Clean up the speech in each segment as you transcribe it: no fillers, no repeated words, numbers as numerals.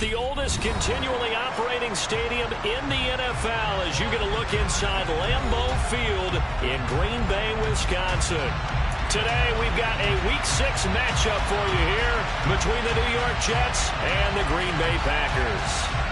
the oldest continually operating stadium in the NFL as you get a look inside Lambeau Field in Green Bay, Wisconsin. Today we've got a Week 6 matchup for you here between the New York Jets and the Green Bay Packers.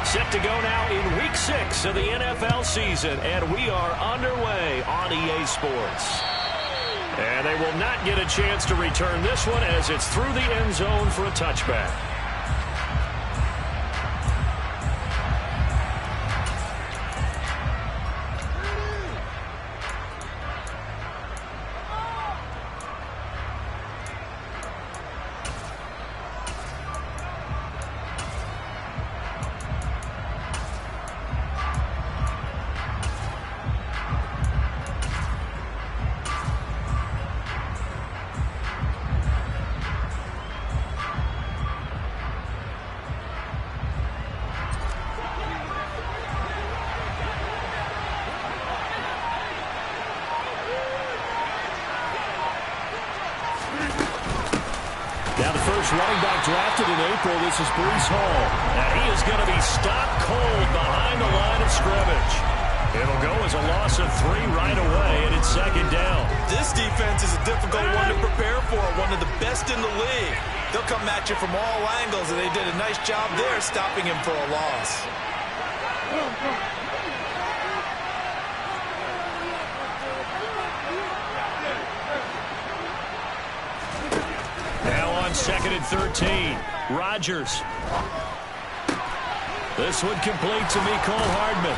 Set to go now in Week 6 of the NFL season, and we are underway on EA Sports. And they will not get a chance to return this one as it's through the end zone for a touchback. Now the first running back drafted in April, this is Breece Hall. And he is going to be stopped cold behind the line of scrimmage. It'll go as a loss of 3 right away, and it's second down. This defense is a difficult one to prepare for, one of the best in the league. They'll come at you from all angles, and they did a nice job there stopping him for a loss. Second and 13. Rodgers. This one complete to Mecole Hardman.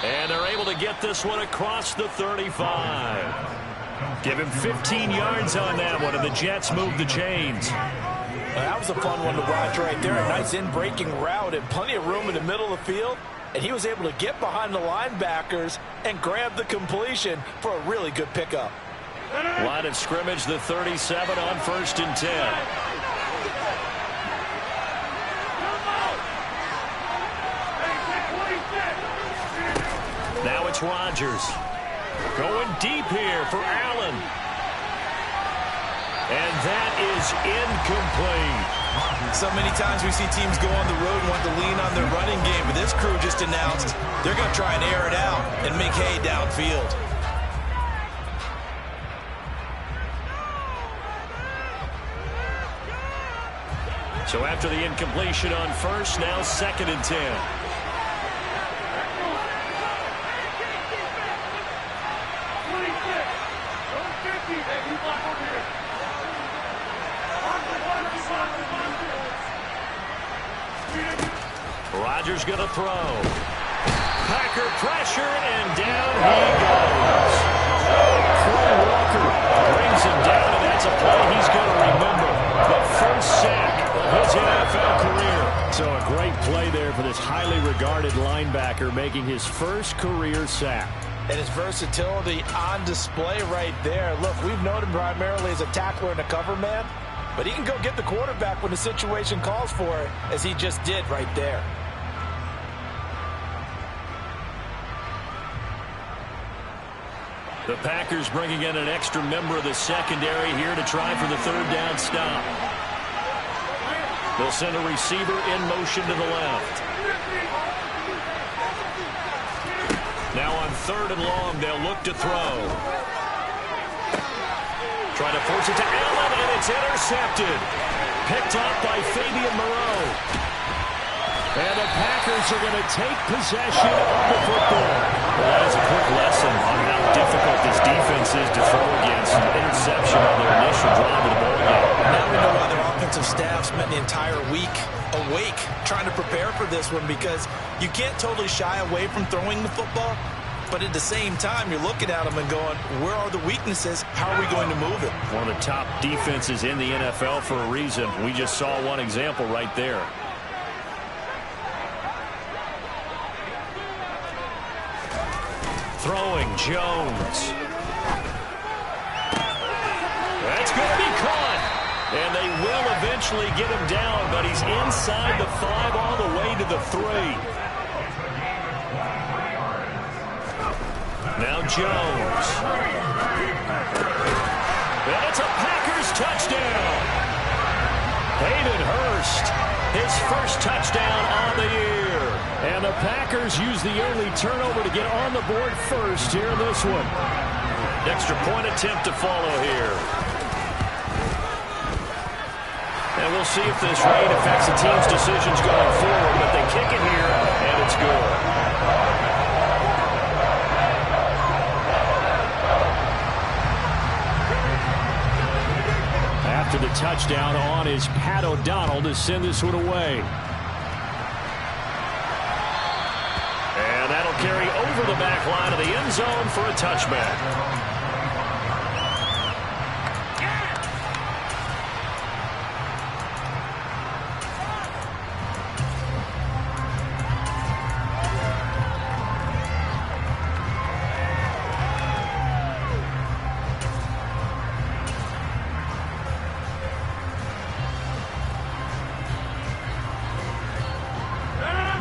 And they're able to get this one across the 35. Give him 15 yards on that one, and the Jets move the chains. That was a fun one to watch right there. A nice in-breaking route and plenty of room in the middle of the field. And he was able to get behind the linebackers and grab the completion for a really good pickup. Line of scrimmage, the 37 on 1st and 10. Now it's Rodgers. Going deep here for Allen. And that is incomplete. So many times we see teams go on the road and want to lean on their running game, but this crew just announced they're going to try and air it out and make hay downfield. So after the incompletion on 1st, now 2nd and 10. Rodgers going to throw. Packer pressure, and down he goes. Quay Walker brings him down, and that's a play he's going to remember. The first sack of his NFL career. So a great play there for this highly regarded linebacker, making his first career sack. And his versatility on display right there. Look, we've known him primarily as a tackler and a cover man, but he can go get the quarterback when the situation calls for it, as he just did right there. The Packers bringing in an extra member of the secondary here to try for the 3rd down stop. They'll send a receiver in motion to the left. Now on 3rd and long, they'll look to throw. Trying to force it to Allen, and it's intercepted. Picked up by Fabian Moreau. And the Packers are going to take possession of the football. Well, that is a quick lesson on how difficult this defense is to throw against. An interception on their initial drive of the ball game. Now we know why their offensive staff spent the entire week awake trying to prepare for this one, because you can't totally shy away from throwing the football, but at the same time, you're looking at them and going, where are the weaknesses? How are we going to move it? One of the top defenses in the NFL for a reason. We just saw one example right there. Throwing Jones. That's going to be caught. And they will eventually get him down, but he's inside the 5 all the way to the 3. Now Jones. And it's a Packers touchdown. Hayden Hurst, his first touchdown on the year. And the Packers use the early turnover to get on the board first here in this one. Extra point attempt to follow here. And we'll see if this rain affects the team's decisions going forward, but they kick it here, and it's good. After the touchdown, on is Pat O'Donnell to send this one away. And that'll carry over the back line of the end zone for a touchback.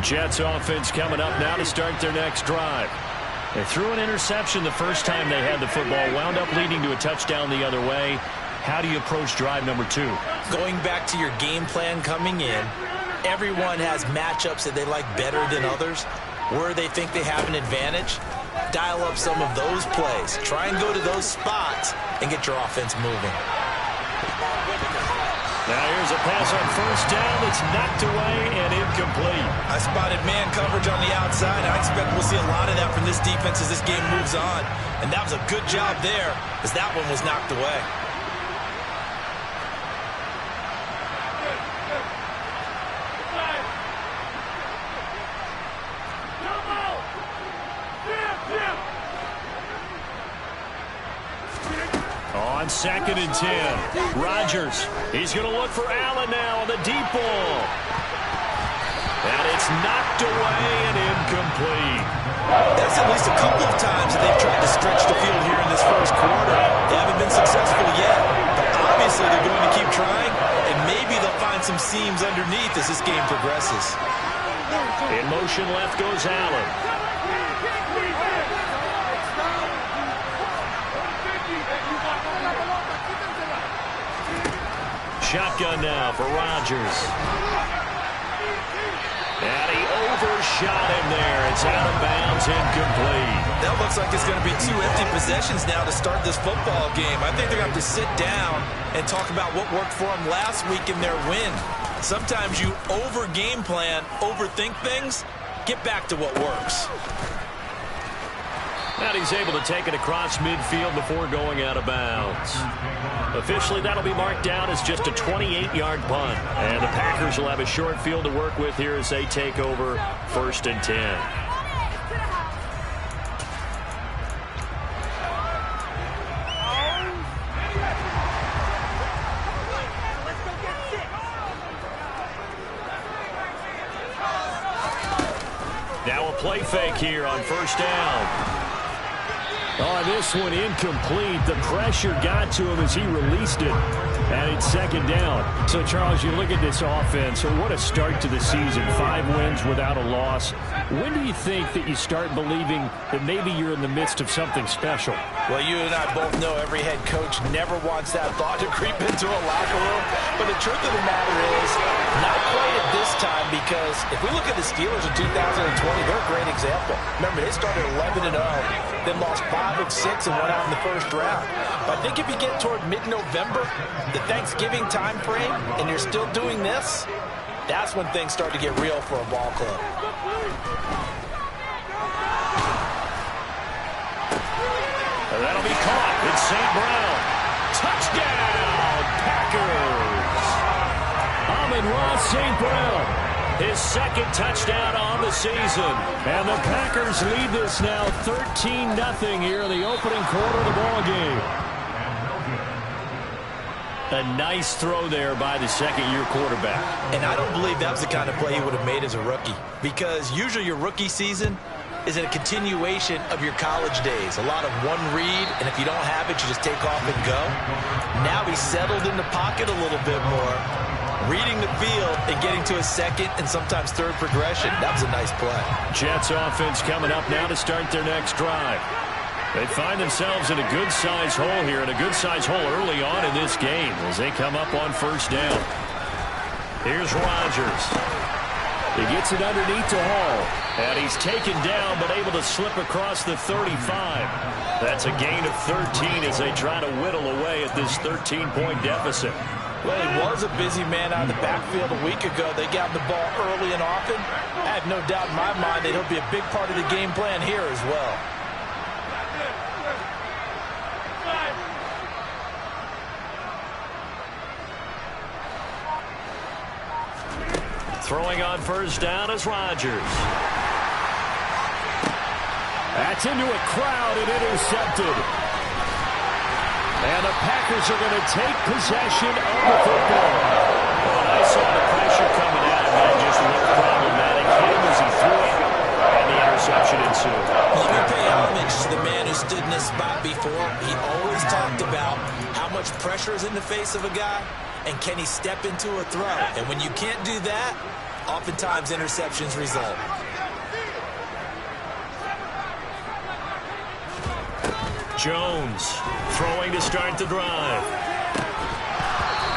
Jets offense coming up now to start their next drive. They threw an interception the first time they had the football, wound up leading to a touchdown the other way. How do you approach drive number 2? Going back to your game plan coming in, everyone has matchups that they like better than others. Where they think they have an advantage, dial up some of those plays. Try and go to those spots and get your offense moving. Now here's a pass on first down that's knocked away and incomplete. I spotted man coverage on the outside. I expect we'll see a lot of that from this defense as this game moves on. And that was a good job there as that one was knocked away. On 2nd and 10, Rodgers. He's going to look for Allen now on the deep ball. And it's knocked away and incomplete. That's at least a couple of times that they've tried to stretch the field here in this first quarter. They haven't been successful yet. But obviously they're going to keep trying, and maybe they'll find some seams underneath as this game progresses. In motion left goes Allen. Shotgun now for Rodgers. And he overshot him there. It's out of bounds, incomplete. That looks like it's going to be 2 empty possessions now to start this football game. I think they're going to have to sit down and talk about what worked for them last week in their win. Sometimes you over-game plan, overthink things. Get back to what works. And he's able to take it across midfield before going out of bounds. Officially, that'll be marked down as just a 28-yard punt. And the Packers will have a short field to work with here as they take over 1st and 10. Now a play fake here on 1st down. Oh, this one incomplete. The pressure got to him as he released it. And it's 2nd down. So, Charles, you look at this offense. So what a start to the season. 5 wins without a loss. When do you think that you start believing that maybe you're in the midst of something special? Well, you and I both know every head coach never wants that thought to creep into a locker room. But the truth of the matter is, not quite at this time, because if we look at the Steelers in 2020, they're a great example. Remember, they started 11-0, then lost 5 of 6 and went out in the first round. But I think if you get toward mid-November, the Thanksgiving time frame, and you're still doing this, that's when things start to get real for a ball club. And that'll be caught. It's St. Brown. Touchdown, Packers. Amon-Ra St. Brown. His 2nd touchdown on the season. And the Packers lead this now 13-0 here in the opening quarter of the ball game. A nice throw there by the 2nd-year quarterback. And I don't believe that was the kind of play he would have made as a rookie. Because usually your rookie season is a continuation of your college days. A lot of one read, and if you don't have it, you just take off and go. Now he's settled in the pocket a little bit more, reading the field and getting to a second and sometimes third progression. That was a nice play. Jets offense coming up now to start their next drive. They find themselves in a good-sized hole here, and a good-sized hole early on in this game as they come up on first down. Here's Rodgers. He gets it underneath to Hall, and he's taken down but able to slip across the 35. That's a gain of 13 as they try to whittle away at this 13-point deficit. Well, he was a busy man out of the backfield a week ago. They got the ball early and often. I have no doubt in my mind that he'll be a big part of the game plan here as well. Throwing on first down is Rodgers. That's into a crowd and intercepted. And the Packers are going to take possession of the football. When I saw the pressure coming at him, that just looked problematic. Him as he threw it, and the interception ensued. Let me pay homage to the man who stood in this spot before. He always talked about how much pressure is in the face of a guy, and can he step into a throw? And when you can't do that, oftentimes interceptions result. Jones throwing to start the drive.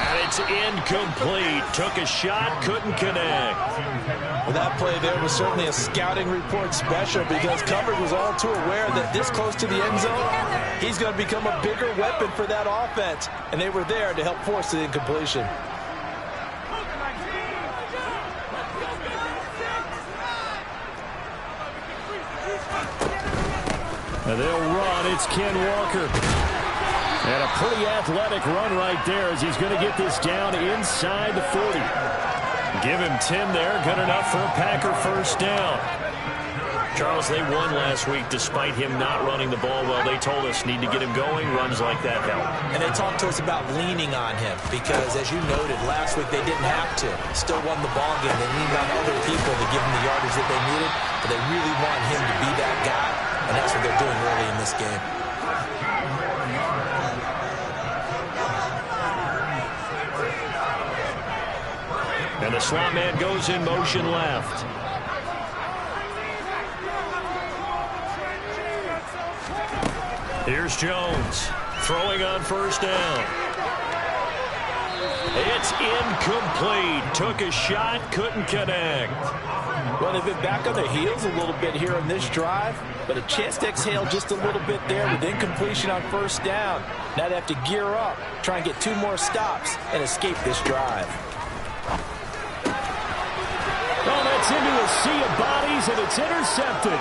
And it's incomplete. Took a shot, couldn't connect. Well, that play there was certainly a scouting report special because coverage was all too aware that this close to the end zone, he's going to become a bigger weapon for that offense. And they were there to help force the incompletion. And they'll run. It's Ken Walker. And a pretty athletic run right there as he's going to get this down inside the 40. Give him 10 there. Good enough for a Packer first down. Charles, they won last week despite him not running the ball well. They told us need to get him going. Runs like that help. And they talked to us about leaning on him because, as you noted, last week they didn't have to. Still won the ball game. They leaned on other people to give them the yardage that they needed. But they really want him to be that guy, and that's what they're doing early in this game. And the slot man goes in motion left. Here's Jones throwing on first down. It's incomplete. Took a shot, couldn't connect. Well, they've been back on their heels a little bit here in this drive, but a chance to exhale just a little bit there with incompletion on first down. Now they have to gear up, try and get 2 more stops, and escape this drive. Oh, that's into a sea of bodies, and it's intercepted.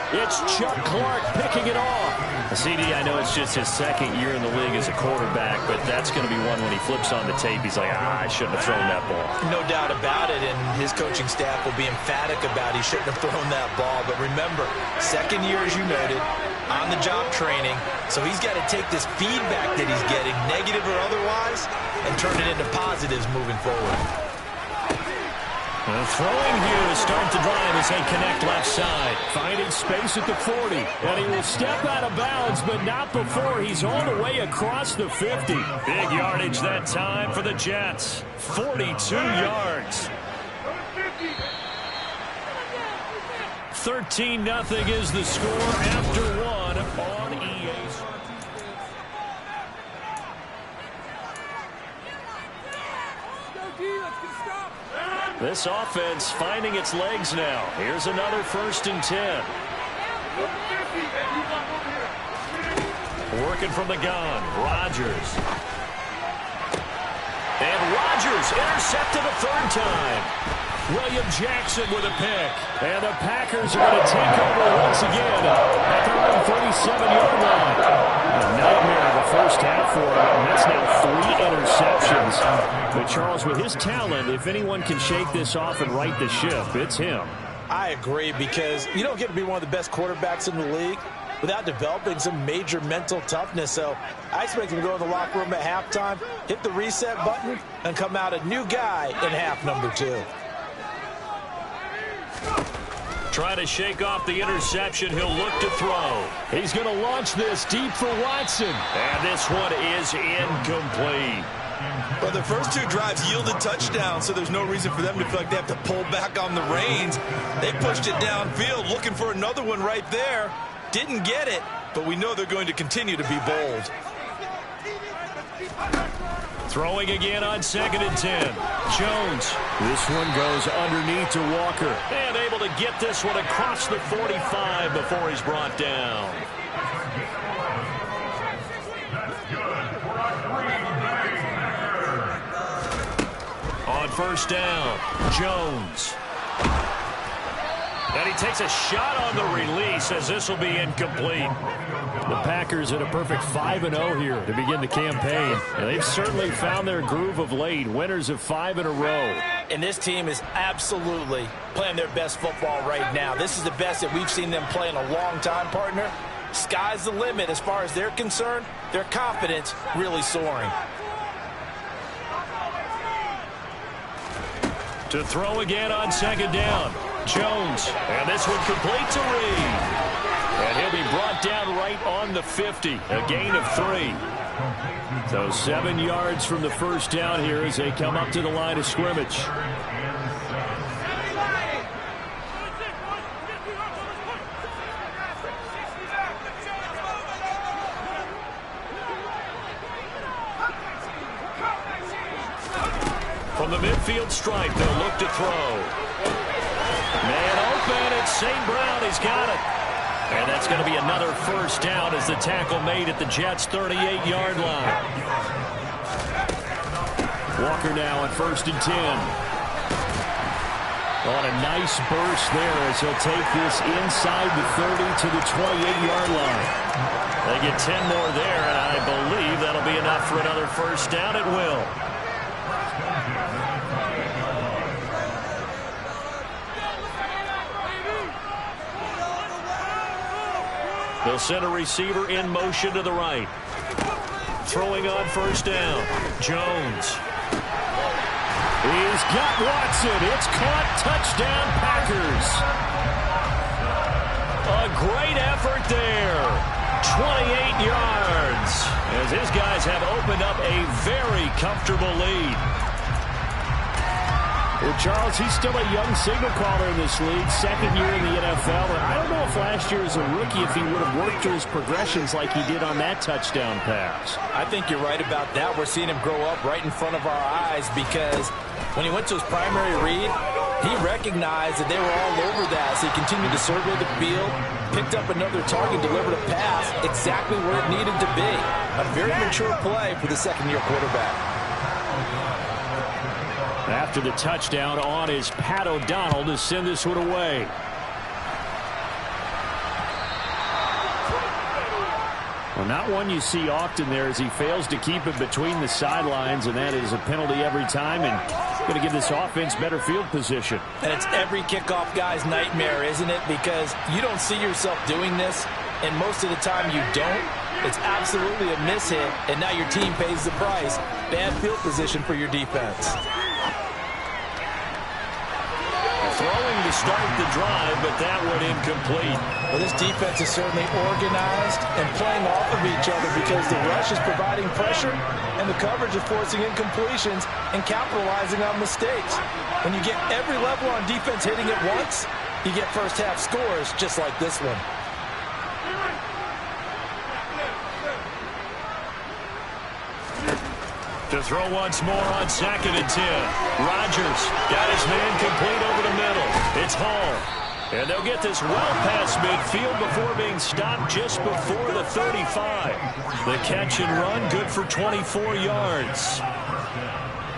It's Chuck Clark picking it off. CD, I know it's just his second year in the league as a quarterback, but that's going to be one when he flips on the tape. He's like, I shouldn't have thrown that ball. No doubt about it, and his coaching staff will be emphatic about he shouldn't have thrown that ball. But remember, second year, as you noted, on-the-job training, so he's got to take this feedback that he's getting, negative or otherwise, and turn it into positives moving forward. And throwing here to start the drive as they connect left side. Finding space at the 40. And he will step out of bounds, but not before he's all the way across the 50. Big yardage that time for the Jets. 42 yards. 13-0 is the score after 1 on EA. This offense finding its legs now. Here's another 1st and 10. Working from the gun, Rodgers. And Rodgers intercepted a 3rd time. William Jackson with a pick. And the Packers are going to take over once again at their own 37-yard line. A nightmare of the first half for him, and that's now 3 interceptions. But Charles, with his talent, if anyone can shake this off and right the ship, it's him. I agree, because you don't get to be one of the best quarterbacks in the league without developing some major mental toughness. So I expect him to go in the locker room at halftime, hit the reset button, and come out a new guy in half number 2. Trying to shake off the interception. He'll look to throw. He's going to launch this deep for Watson. And this one is incomplete. Well, the first two drives yielded touchdowns, so there's no reason for them to feel like they have to pull back on the reins. They pushed it downfield, looking for another one right there. Didn't get it, but we know they're going to continue to be bold. Throwing again on 2nd and 10. Jones. This one goes underneath to Walker. And able to get this one across the 45 before he's brought down. On 1st down, Jones. And he takes a shot on the release as this will be incomplete. The Packers at a perfect 5-0 here to begin the campaign. And they've certainly found their groove of late. Winners of 5 in a row. And this team is absolutely playing their best football right now. This is the best that we've seen them play in a long time, partner. Sky's the limit as far as they're concerned. Their confidence really soaring. To throw again on 2nd down. Jones. And this one complete to Reed. And he'll be brought down right on the 50. A gain of 3. So 7 yards from the 1st down here as they come up to the line of scrimmage. From the midfield stripe, they'll look to throw. Man open, it's St. Brown. He's got it. And that's going to be another 1st down as the tackle made at the Jets' 38-yard line. Walker now on 1st and 10. On a nice burst there as he'll take this inside the 30 to the 28-yard line. They get 10 more there, and I believe that'll be enough for another 1st down. It will. They'll send a receiver in motion to the right. Throwing on 1st down. Jones. He's got Watson. It's caught. Touchdown, Packers. A great effort there. 28 yards. As his guys have opened up a very comfortable lead. Well, Charles, he's still a young signal caller in this league, 2nd year in the NFL. And I don't know if last year as a rookie, if he would have worked through his progressions like he did on that touchdown pass. I think you're right about that. We're seeing him grow up right in front of our eyes because when he went to his primary read, he recognized that they were all over that. So he continued to survey the field, picked up another target, delivered a pass exactly where it needed to be. A very mature play for the 2nd-year quarterback. After the touchdown on is Pat O'Donnell to send this one away. Well, not one you see often there as he fails to keep it between the sidelines, and that is a penalty every time, and going to give this offense better field position. And it's every kickoff guy's nightmare, isn't it? Because you don't see yourself doing this, and most of the time you don't. It's absolutely a mishit, and now your team pays the price. Bad field position for your defense. Throwing to start the drive, but that one incomplete. Well, this defense is certainly organized and playing off of each other because the rush is providing pressure and the coverage is forcing incompletions and capitalizing on mistakes. When you get every level on defense hitting it once, you get first-half scores just like this one. To throw once more on 2nd and 10. Rodgers got his man complete over the middle. It's Hall. And they'll get this well past midfield before being stopped just before the 35. The catch and run good for 24 yards.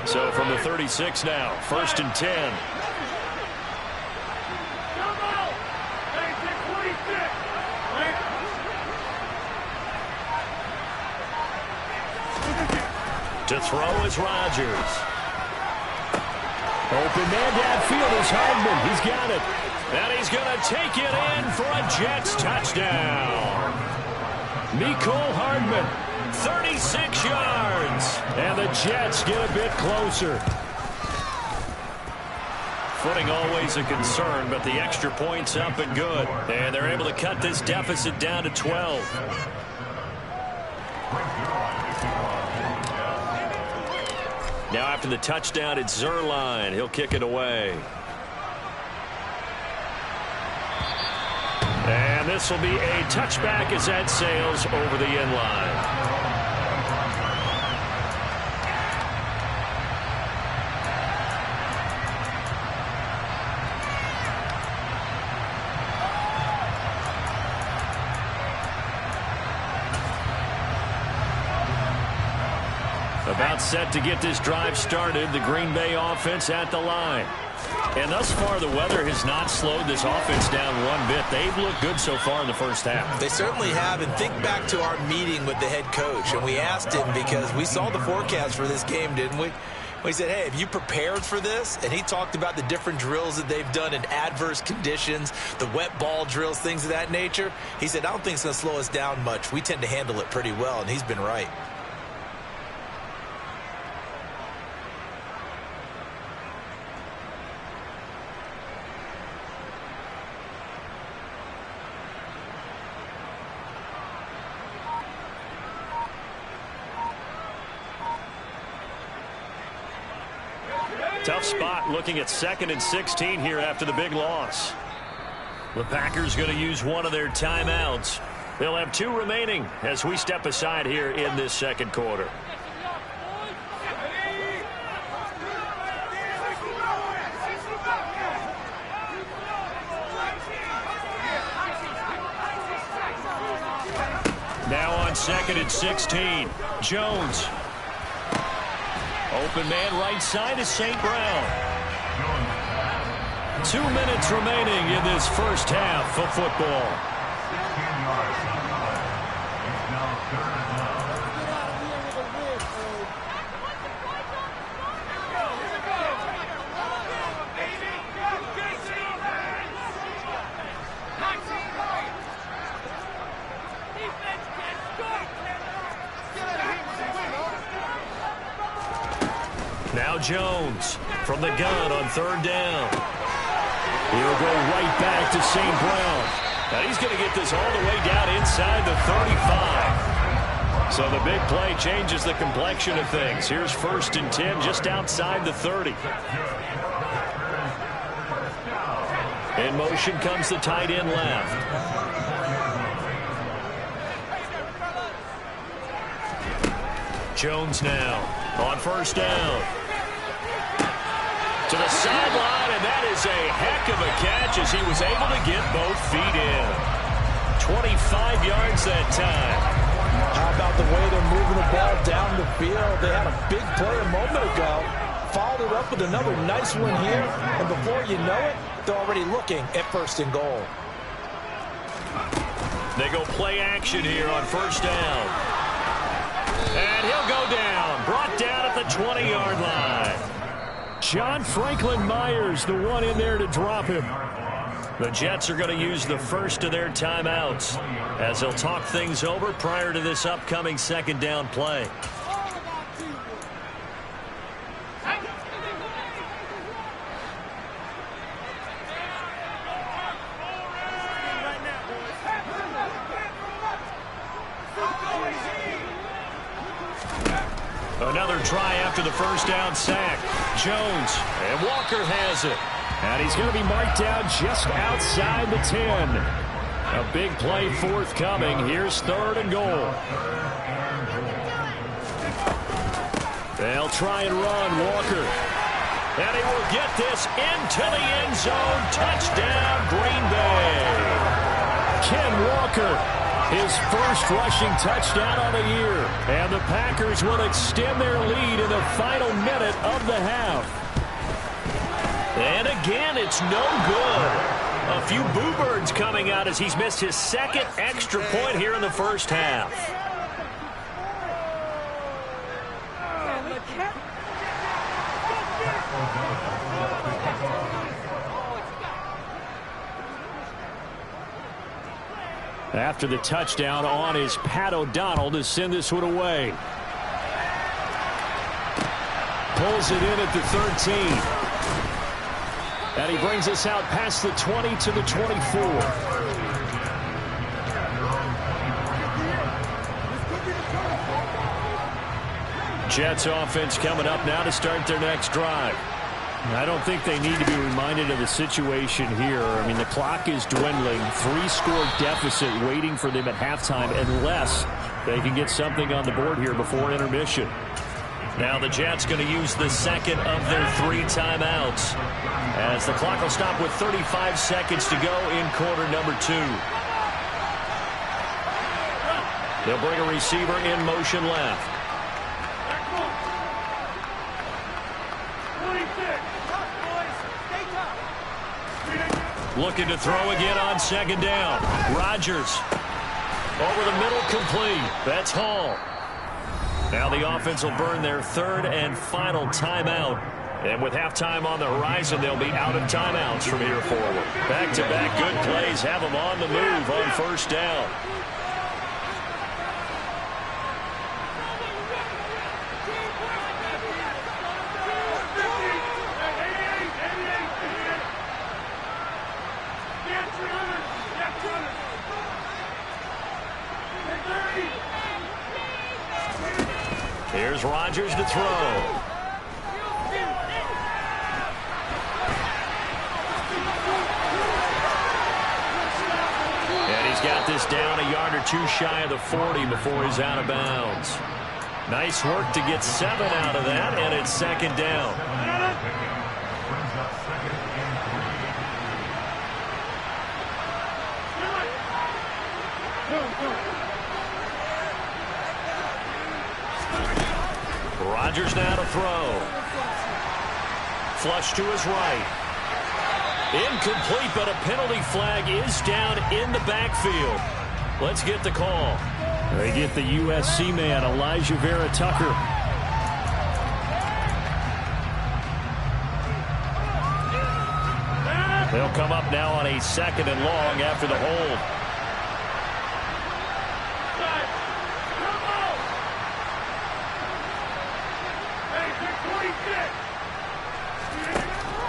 So from the 36 now, 1st and 10. To throw is Rodgers. Open man downfield is Hardman. He's got it. And he's going to take it in for a Jets touchdown. Mecole Hardman, 36 yards. And the Jets get a bit closer. footing always a concern, but the extra point's up and good. And they're able to cut this deficit down to 12. Now after the touchdown, it's Zuerlein. He'll kick it away. And this will be a touchback as that sails over the end line. About set to get this drive started, the Green Bay offense at the line. And thus far, the weather has not slowed this offense down one bit. They've looked good so far in the first half. They certainly have. And think back to our meeting with the head coach. And we asked him because we saw the forecast for this game, didn't we? We said, hey, have you prepared for this? And he talked about the different drills that they've done in adverse conditions, the wet ball drills, things of that nature. He said, I don't think it's going to slow us down much. We tend to handle it pretty well, and he's been right. Tough spot looking at 2nd and 16 here after the big loss. The Packers going to use one of their timeouts. They'll have 2 remaining as we step aside here in this second quarter. Now on 2nd and 16, Jones. Open man right side is St. Brown. 2 minutes remaining in this first half of football. Now Jones from the gun on 3rd down. He'll go right back to St. Brown. Now he's going to get this all the way down inside the 35. So the big play changes the complexion of things. Here's 1st and 10 just outside the 30. In motion comes the tight end left. Jones now on 1st down. To the sideline, and that is a heck of a catch as he was able to get both feet in. 25 yards that time. How about the way they're moving the ball down the field? They had a big play a moment ago. Followed it up with another nice one here. And before you know it, they're already looking at 1st and goal. They go play action here on 1st down. And he'll go down. Brought down at the 20-yard line. John Franklin Myers, the one in there to drop him. The Jets are going to use the first of their timeouts as they'll talk things over prior to this upcoming 2nd down play. Another try after the 1st down sack. Jones, and Walker has it. And he's going to be marked down just outside the 10. A big play forthcoming. Here's 3rd and goal. They'll try and run Walker. And he will get this into the end zone. Touchdown, Green Bay. Ken Walker, his first rushing touchdown on the year. And the Packers will extend their lead in the final minute of the half. And again, it's no good. A few boo birds coming out as he's missed his 2nd extra point here in the first half. After the touchdown on is Pat O'Donnell to send this one away. Pulls it in at the 13. And he brings us out past the 20 to the 24. Jets offense coming up now to start their next drive. I don't think they need to be reminded of the situation here. I mean, the clock is dwindling. 3-score deficit waiting for them at halftime unless they can get something on the board here before intermission. Now the Jets going to use the second of their 3 timeouts as the clock will stop with 35 seconds to go in quarter number 2. They'll bring a receiver in motion left. Looking to throw again on second down. Rodgers over the middle, complete. That's Hall. Now the offense will burn their 3rd and final timeout. And with halftime on the horizon, they'll be out of timeouts from here forward. Back-to-back good plays have them on the move on first down. Here's Rodgers to throw. And he's got this down a yard or 2 shy of the 40 before he's out of bounds. Nice work to get 7 out of that, and it's second down. Rodgers now to throw. Flush to his right. Incomplete, but a penalty flag is down in the backfield. Let's get the call. They get the USC man, Elijah Vera Tucker. They'll come up now on a 2nd and long after the hold.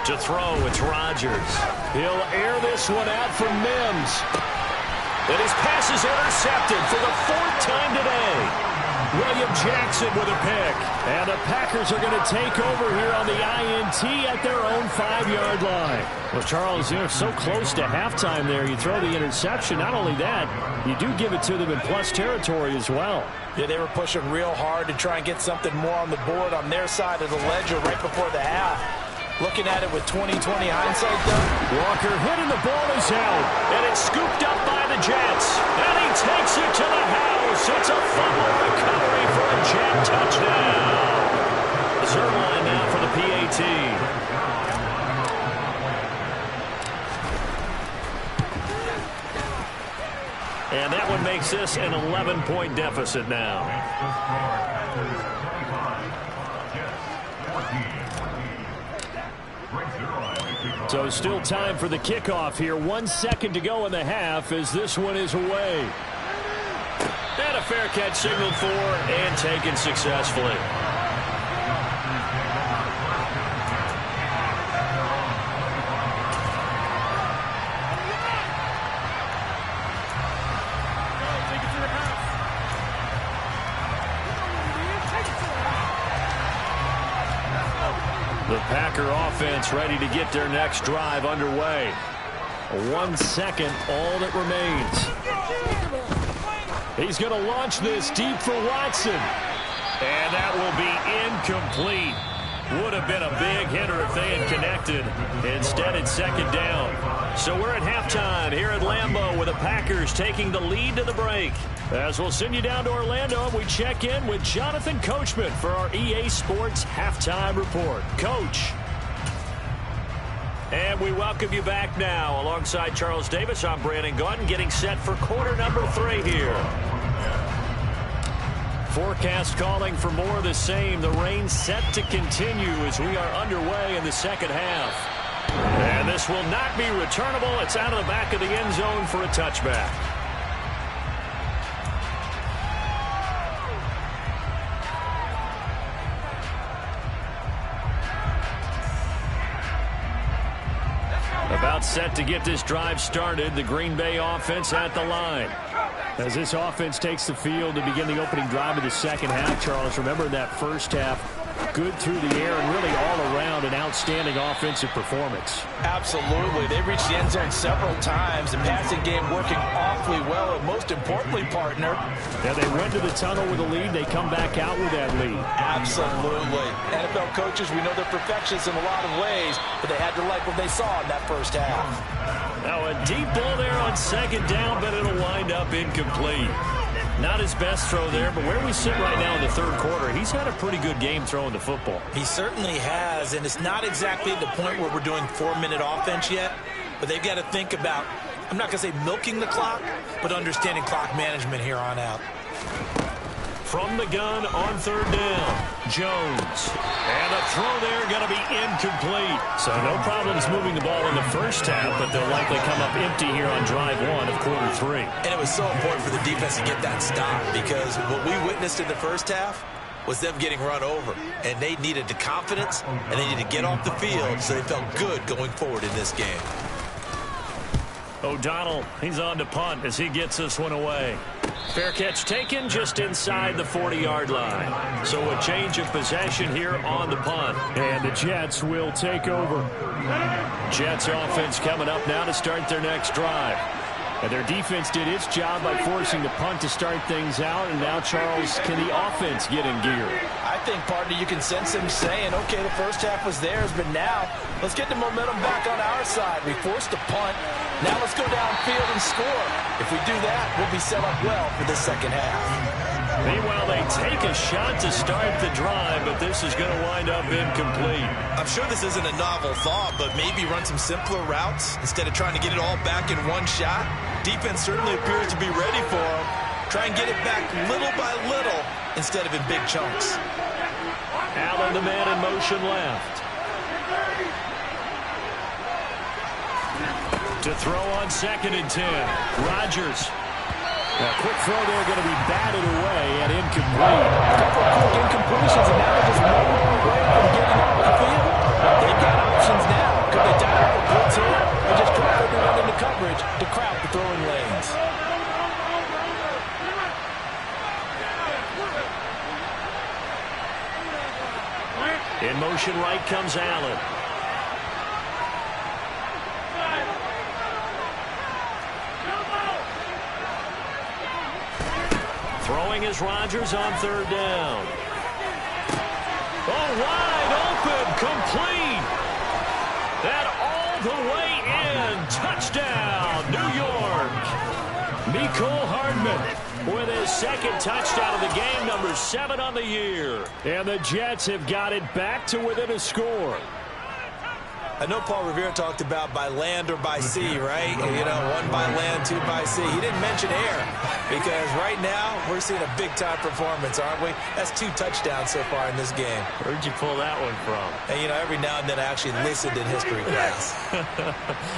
To throw, it's Rodgers. He'll air this one out for Mims. And his pass is intercepted for the 4th time today. William Jackson with a pick. And the Packers are going to take over here on the INT at their own 5-yard line. Well, Charles, you're so close to halftime there. You throw the interception. Not only that, you do give it to them in plus territory as well. Yeah, they were pushing real hard to try and get something more on the board on their side of the ledger right before the half. Looking at it with 20/20 hindsight, though. Walker hitting the ball is out. And it's scooped up by the Jets. And he takes it to the house. It's a fumble recovery for a Jet touchdown. The third line now for the PAT. And that one makes this an 11-point deficit now. So still time for the kickoff here. 1 second to go in the half as this one is away. And a fair catch signaled for and taken successfully. The Packer offense ready to get their next drive underway. 1 second, all that remains. He's going to launch this deep for Watson. And that will be incomplete. Would have been a big hitter if they had connected. Instead, it's second down. So we're at halftime here at Lambeau with the Packers taking the lead to the break. As we'll send you down to Orlando, and we check in with Jonathan Coachman for our EA Sports Halftime Report. Coach. And we welcome you back now. Alongside Charles Davis, I'm Brandon Gaudin, getting set for quarter number 3 here. Forecast calling for more of the same. The rain set to continue as we are underway in the second half. And this will not be returnable. It's out of the back of the end zone for a touchback. It's set to get this drive started. The Green Bay offense at the line. As this offense takes the field to begin the opening drive of the second half, Charles, remember that first half, good through the air and really all around an outstanding offensive performance. Absolutely. They reached the end zone several times. The passing game working awfully well, and most importantly, partner. Yeah, they went to the tunnel with a lead. They come back out with that lead. Absolutely. NFL coaches, we know they're perfectionists in a lot of ways, but they had to like what they saw in that first half. Now a deep ball there on second down, but it'll wind up incomplete. Not his best throw there, but where we sit right now in the third quarter, he's had a pretty good game throwing the football. He certainly has, and it's not exactly at the point where we're doing 4-minute offense yet, but they've got to think about, I'm not going to say milking the clock, but understanding clock management here on out. From the gun on third down, Jones. And a throw there going to be incomplete. So no problems moving the ball in the first half, but they'll likely come up empty here on drive one of quarter three. And it was so important for the defense to get that stop, because what we witnessed in the first half was them getting run over. And they needed the confidence, and they needed to get off the field so they felt good going forward in this game. O'Donnell, he's on to punt as he gets this one away. Fair catch taken just inside the 40-yard line. So a change of possession here on the punt. And the Jets will take over. Jets offense coming up now to start their next drive. And their defense did its job by forcing the punt to start things out. And now, Charles, can the offense get in gear? I think, partner, you can sense him saying, okay, the first half was theirs, but now let's get the momentum back on our side. We forced the punt. Now let's go downfield and score. If we do that, we'll be set up well for the second half. Meanwhile, they take a shot to start the drive, but this is going to wind up incomplete. I'm sure this isn't a novel thought, but maybe run some simpler routes instead of trying to get it all back in one shot. Defense certainly appears to be ready for them. Try and get it back little by little instead of in big chunks. Allen, the man in motion left. To throw on 2nd and 10. Rodgers. A quick throw there going to be batted away and incomplete. A couple of quick incompletions, and now they're just one more away from getting off the field. They've got options now. Could they dial up a blitz here or just drop everyone into coverage to crowd the throwing lanes? In motion right comes Allen. Throwing is Rodgers on third down. Oh, wide open, complete. And all the way in. Touchdown, New York. Mecole Hardman with his second touchdown of the game, number 7 on the year. And the Jets have got it back to within a score. I know Paul Revere talked about by land or by sea, right? You know, 1 by land, 2 by sea. He didn't mention air because right now we're seeing a big-time performance, aren't we? That's 2 touchdowns so far in this game. Where'd you pull that one from? And, you know, every now and then I actually listened in history class.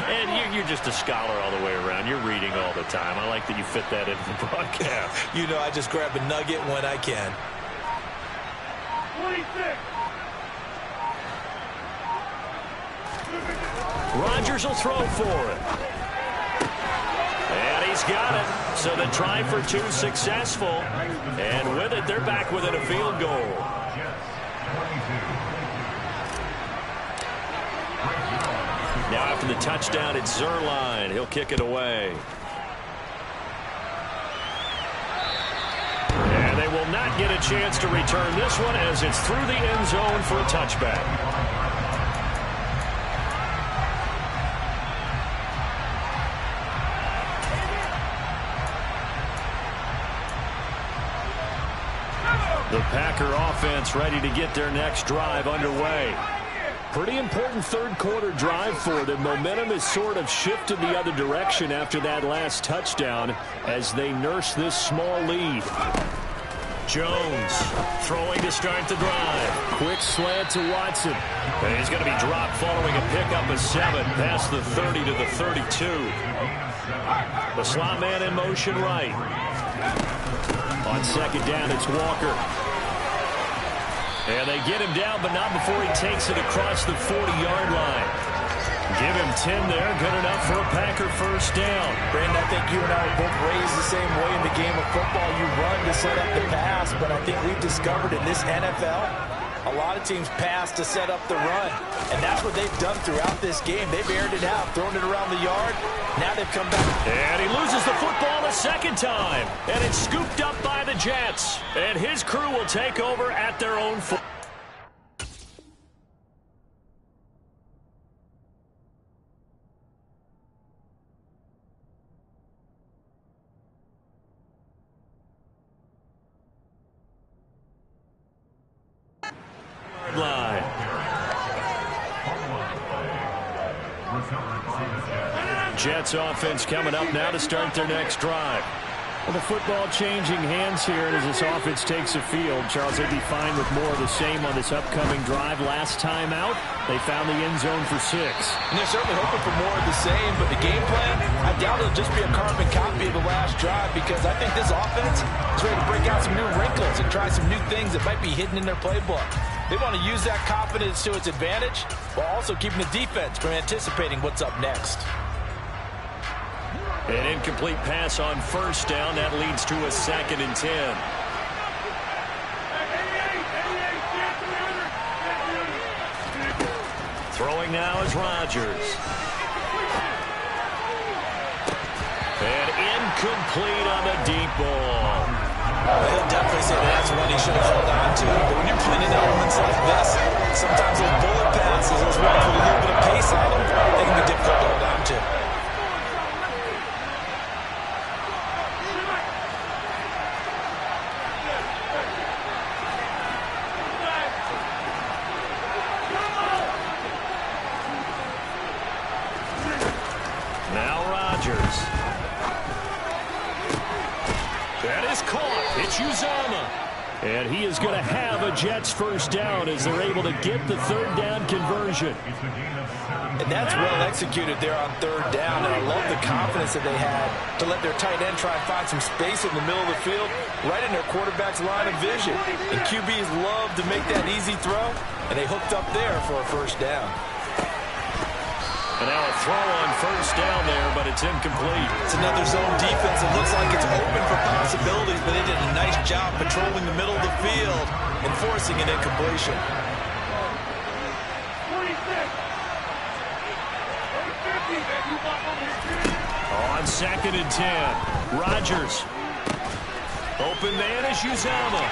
And you're just a scholar all the way around. You're reading all the time. I like that you fit that into the broadcast. You know, I just grab a nugget when I can. 26. Rodgers will throw for it. And he's got it. So the try for 2 successful. And with it, they're back within a field goal. Now after the touchdown, it's Zuerlein. He'll kick it away. And they will not get a chance to return this one as it's through the end zone for a touchback. The Packer offense ready to get their next drive underway. Pretty important third quarter drive for them. Momentum has sort of shifted the other direction after that last touchdown as they nurse this small lead. Jones throwing to start the drive. Quick slant to Watson. And he's going to be dropped following a pickup of 7 past the 30 to the 32. The slot man in motion right. On second down, it's Walker. And they get him down, but not before he takes it across the 40-yard line. Give him 10 there. Good enough for a Packer first down. Brandon, I think you and I were both raised the same way in the game of football. You run to set up the pass, but I think we've discovered in this NFL, a lot of teams pass to set up the run. And that's what they've done throughout this game. They've aired it out, thrown it around the yard. Now they've come back. And he loses the football a second time. And it's scooped up by the Jets. And his crew will take over at their own foot. Line. Jets offense coming up now to start their next drive. Well, the football changing hands here as this offense takes the field. Charles, they'd be fine with more of the same on this upcoming drive. Last time out, they found the end zone for 6. And they're certainly hoping for more of the same, but the game plan, I doubt it'll just be a carbon copy of the last drive because I think this offense is ready to break out some new wrinkles and try some new things that might be hidden in their playbook. They want to use that confidence to its advantage while also keeping the defense from anticipating what's up next. An incomplete pass on first down. That leads to a 2nd and 10. Throwing now is Rodgers. And incomplete on the deep ball. He'll definitely say that's one he should have held on to. But when you're playing in elements like this, sometimes those bullet passes, those ones with a little bit of pace on them, they can be difficult to hold on to. Now Rodgers. That is caught. It's Uzomah. And he is going to have a Jets first down as they're able to get the 3rd down conversion. And that's well executed there on 3rd down. And I love the confidence that they had to let their tight end try and find some space in the middle of the field, right in their quarterback's line of vision. And QBs love to make that easy throw, and they hooked up there for a first down. And now a throw on first down there, but it's incomplete. It's another zone defense. It looks like it's open for possibilities, but they did a nice job patrolling the middle of the field and forcing an incompletion. On 2nd and 10, Rodgers. Open man is Uzomah.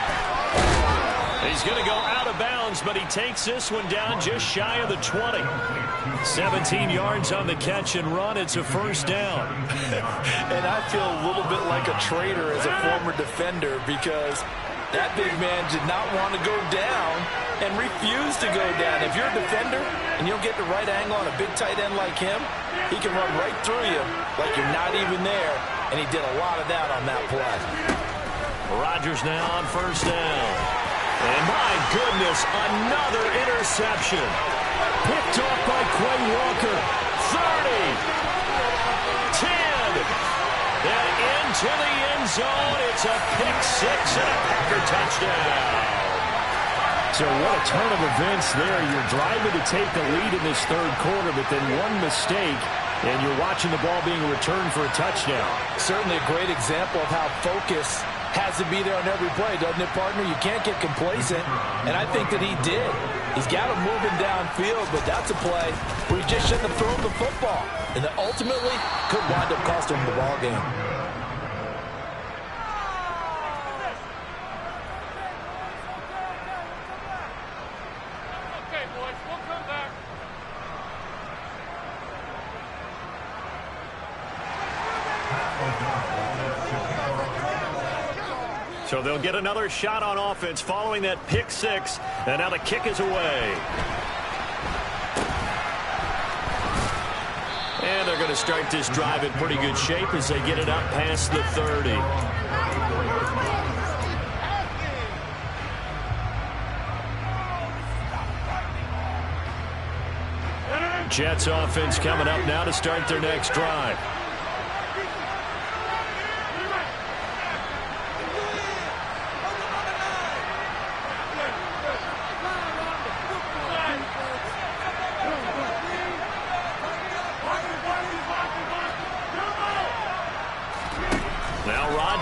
He's going to go out of bounds, but he takes this one down just shy of the 20. 17 yards on the catch and run. It's a first down. And I feel a little bit like a traitor as a former defender because that big man did not want to go down and refused to go down. If you're a defender and you'll get the right angle on a big tight end like him, he can run right through you like you're not even there, and he did a lot of that on that play. Rodgers now on first down. And my goodness, another interception. Picked off by Quay Walker. 30. 10. And into the end zone. It's a pick 6 and a Packer touchdown. So what a turn of events there. You're driving to take the lead in this 3rd quarter, but then one mistake, and you're watching the ball being returned for a touchdown. Certainly a great example of how focus has to be there on every play, doesn't it, partner? You can't get complacent, and I think that he did. He's got him moving downfield, but that's a play where he just shouldn't have thrown the football, and that ultimately could wind up costing him the ball game. Okay, boys, we'll come back. So they'll get another shot on offense following that pick 6, and now the kick is away. And they're going to start this drive in pretty good shape as they get it up past the 30. Jets offense coming up now to start their next drive.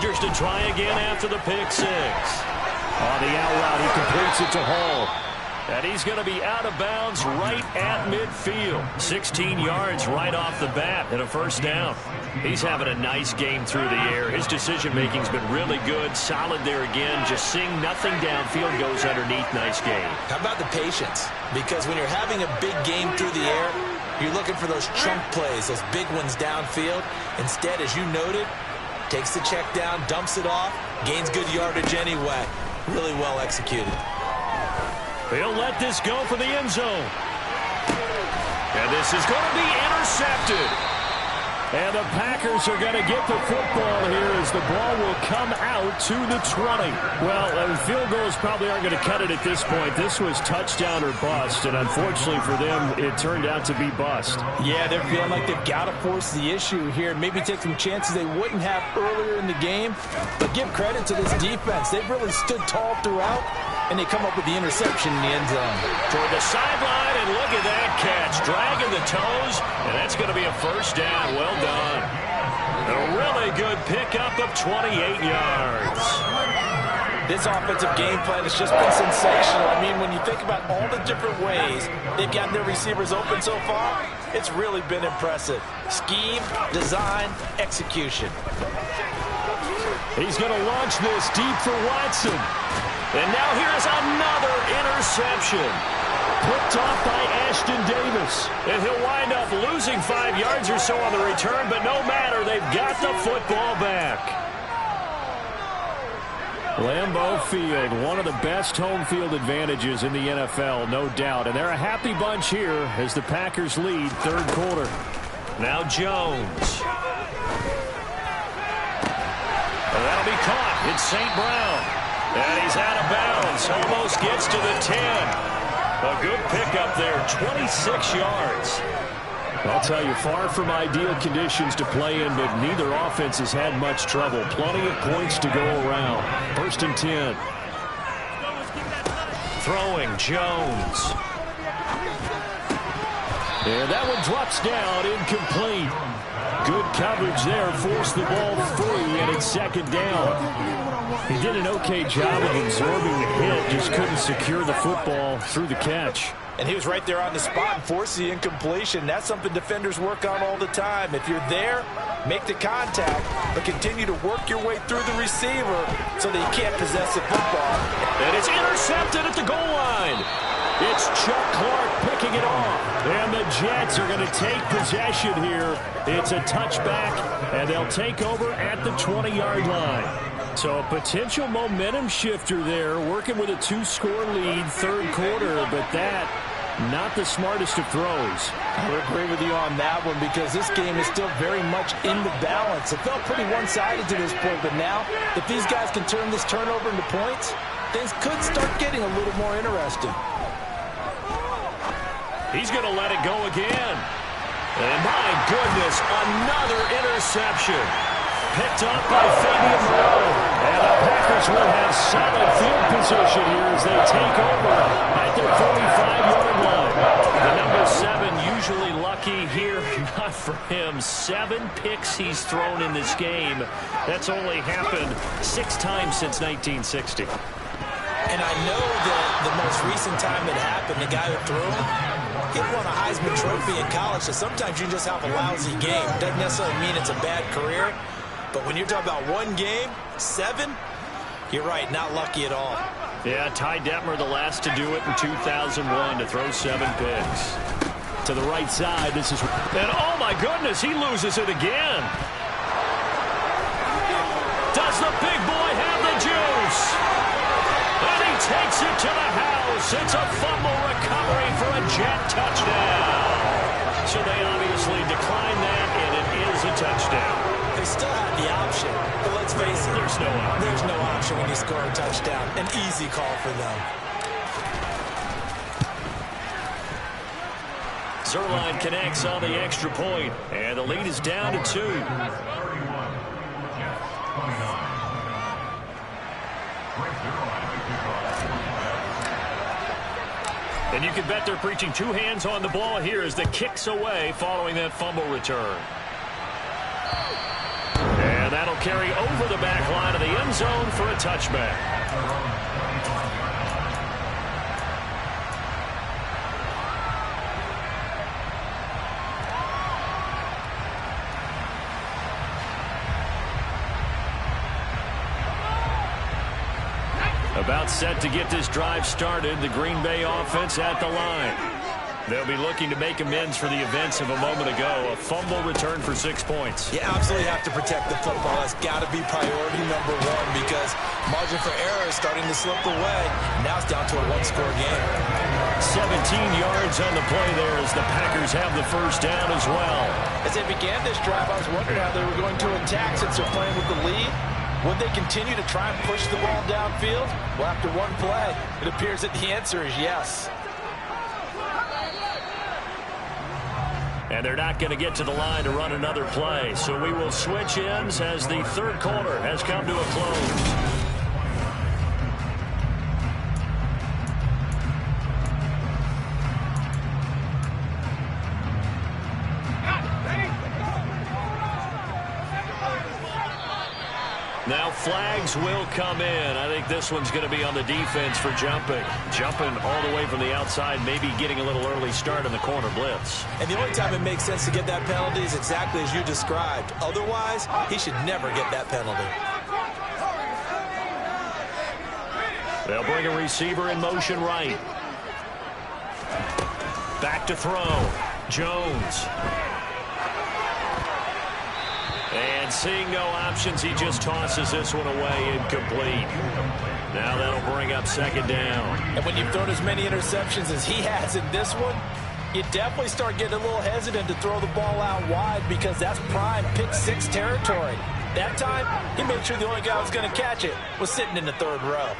Rodgers to try again after the pick six. On the out route, he completes it to Hall. And he's going to be out of bounds right at midfield. 16 yards right off the bat and a first down. He's having a nice game through the air. His decision-making's been really good. Solid there again. Just seeing nothing downfield goes underneath. Nice game. How about the patience? Because when you're having a big game through the air, you're looking for those chunk plays, those big ones downfield. Instead, as you noted, takes the check down, dumps it off, gains good yardage anyway. Really well executed. He'll let this go for the end zone. And this is going to be intercepted. And the Packers are going to get the football here as the ball will come out to the 20. Well, field goals probably aren't going to cut it at this point. This was touchdown or bust, and unfortunately for them, it turned out to be bust. Yeah, they're feeling like they've got to force the issue here. Maybe take some chances they wouldn't have earlier in the game. But give credit to this defense. They've really stood tall throughout, and they come up with the interception in the end zone. Toward the sideline, and look at that catch. Dragging the toes, and that's going to be a first down. Well done. A really good pickup of 28 yards. This offensive game plan has just been sensational. I mean, when you think about all the different ways they've gotten their receivers open so far, it's really been impressive. Scheme, design, execution. He's going to launch this deep for Watson. And now here's another interception. Picked off by Ashton Davis. And he'll wind up losing 5 yards or so on the return, but no matter, they've got the football back. Lambeau Field, one of the best home field advantages in the NFL, no doubt. And they're a happy bunch here as the Packers lead third quarter. Now Jones. And that'll be caught. It's St. Brown. And he's out of bounds. Almost gets to the 10. A good pickup there, 26 yards. I'll tell you, far from ideal conditions to play in, but neither offense has had much trouble. Plenty of points to go around. First and 10. Throwing, Jones. And that one drops down, incomplete. Good coverage there, forced the ball free, and it's second down. He did an okay job of absorbing the hit, just couldn't secure the football through the catch. And he was right there on the spot and forced the incompletion. That's something defenders work on all the time. If you're there, make the contact, but continue to work your way through the receiver so that you can't possess the football. And it's intercepted at the goal line. It's Chuck Clark picking it off. And the Jets are going to take possession here. It's a touchback, and they'll take over at the 20-yard line. So a potential momentum shifter there, working with a 2-score lead, third quarter, but that, not the smartest of throws. I would agree with you on that one because this game is still very much in the balance. It felt pretty one-sided to this point, but now, if these guys can turn this turnover into points, things could start getting a little more interesting. He's going to let it go again. And my goodness, another interception. Picked up by Fabian Moreau. And the Packers will have solid field position here as they take over at their 45-yard line. The number 7 usually lucky here. Not for him. 7 picks he's thrown in this game. That's only happened 6 times since 1960. And I know that the most recent time it happened, the guy who threw him, he won a Heisman Trophy in college, so sometimes you just have a lousy game. Doesn't necessarily mean it's a bad career, but when you're talking about one game, 7, you're right, not lucky at all. Yeah, Ty Detmer the last to do it in 2001 to throw 7 picks. To the right side, this is... And oh my goodness, he loses it again. Does the big boy have the juice? And he takes it to the house. It's a fumble recovery for a Jet touchdown. So they obviously decline that, and it is a touchdown. They still have the option, but let's face it. There's no option. There's no option when you score a touchdown. An easy call for them. Zuerlein connects on the extra point, and the lead is down to 2. And you can bet they're preaching 2 hands on the ball here as the kick's away following that fumble return. And that'll carry over the back line of the end zone for a touchback. About set to get this drive started, the Green Bay offense at the line. They'll be looking to make amends for the events of a moment ago. A fumble return for 6 points. You absolutely have to protect the football. That's got to be priority number one because margin for error is starting to slip away. Now it's down to a one-score game. 17 yards on the play there as the Packers have the first down as well. As they began this drive, I was wondering how they were going to attack since they're playing with the lead. Would they continue to try and push the ball downfield? Well, after one play, it appears that the answer is yes. And they're not going to get to the line to run another play. So we will switch ends as the third quarter has come to a close. Now flags will come in. I think this one's going to be on the defense for jumping. Jumping all the way from the outside, maybe getting a little early start in the corner blitz. And the only time it makes sense to get that penalty is exactly as you described. Otherwise, he should never get that penalty. They'll bring a receiver in motion right. Back to throw. Jones. And seeing no options, he just tosses this one away incomplete. Now that'll bring up second down. And when you've thrown as many interceptions as he has in this one, you definitely start getting a little hesitant to throw the ball out wide because that's prime pick six territory. That time, he made sure the only guy who was going to catch it was sitting in the third row.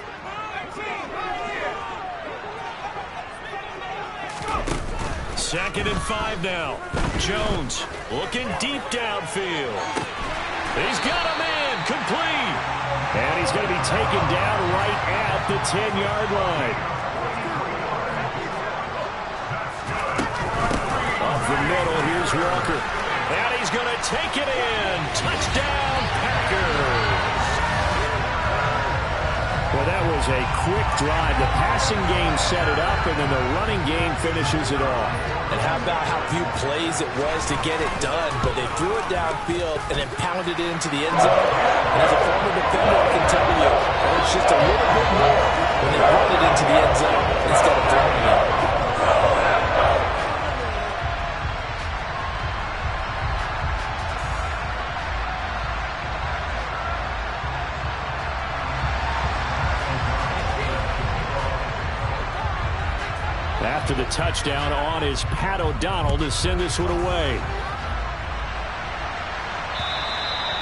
Second and 5 now. Jones looking deep downfield. He's got a man complete. And he's going to be taken down right at the 10-yard line. Up the middle, here's Walker. And he's going to take it in. Touchdown, Packers. Well, that was a quick drive. The passing game set it up, and then the running game finishes it off. And how about how few plays it was to get it done, but they threw it downfield and then pounded it into the end zone. And as a former defender, I can tell you, it's just a little bit more when they run it into the end zone instead of throwing it. After the touchdown on is Pat O'Donnell to send this one away.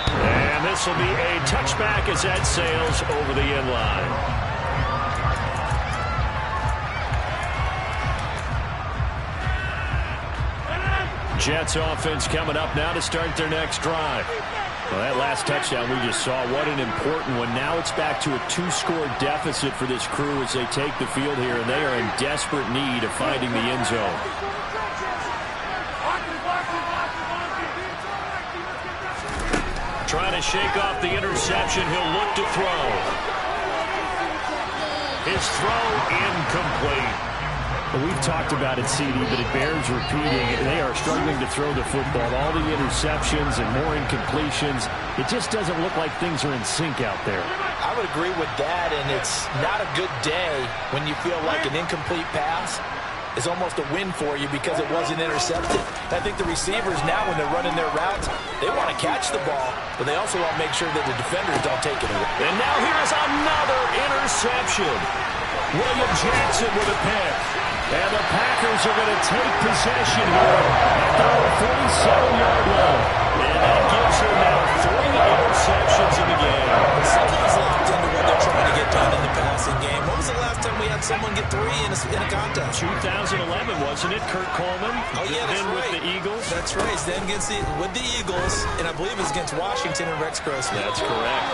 And this will be a touchback as that sails over the end line. Jets offense coming up now to start their next drive. Well, that last touchdown we just saw, what an important one. Now it's back to a 2-score deficit for this crew as they take the field here, and they are in desperate need of finding the end zone. Trying to shake off the interception. He'll look to throw. His throw incomplete. Well, we've talked about it, CD, but it bears repeating. They are struggling to throw the football. All the interceptions and more incompletions. It just doesn't look like things are in sync out there. I would agree with that, and it's not a good day when you feel like an incomplete pass is almost a win for you because it wasn't intercepted. I think the receivers now, when they're running their routes, they want to catch the ball, but they also want to make sure that the defenders don't take it away. And now here's another interception. William Jackson with a pick. And the Packers are going to take possession here at their 47-yard line. And that gives them now 3 interceptions in the game. Somebody's locked into what they're trying to get done in the passing game. When was the last time we had someone get 3 in a contest? 2011, wasn't it? Kurt Coleman. Oh, yeah, that's then right. With the Eagles. That's right. Then with the Eagles, and I believe it's against Washington and Rex Grossman. That's correct.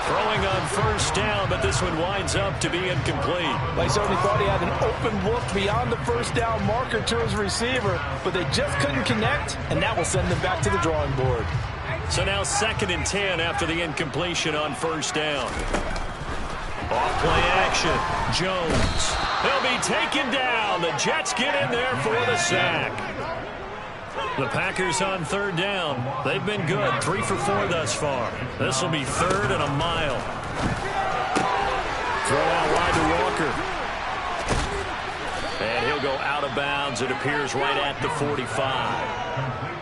Throwing on first down, but this one winds up to be incomplete. They certainly thought he had an open look beyond the first down marker to his receiver, but they just couldn't connect, and that will send them back to the drawing board. So now 2nd and 10 after the incompletion on first down. Off-play action. Jones. He'll be taken down. The Jets get in there for the sack. The Packers on 3rd down. They've been good. 3 for 4 thus far. This will be 3rd and a mile. Throw out wide to Walker. And he'll go out of bounds. It appears right at the 45.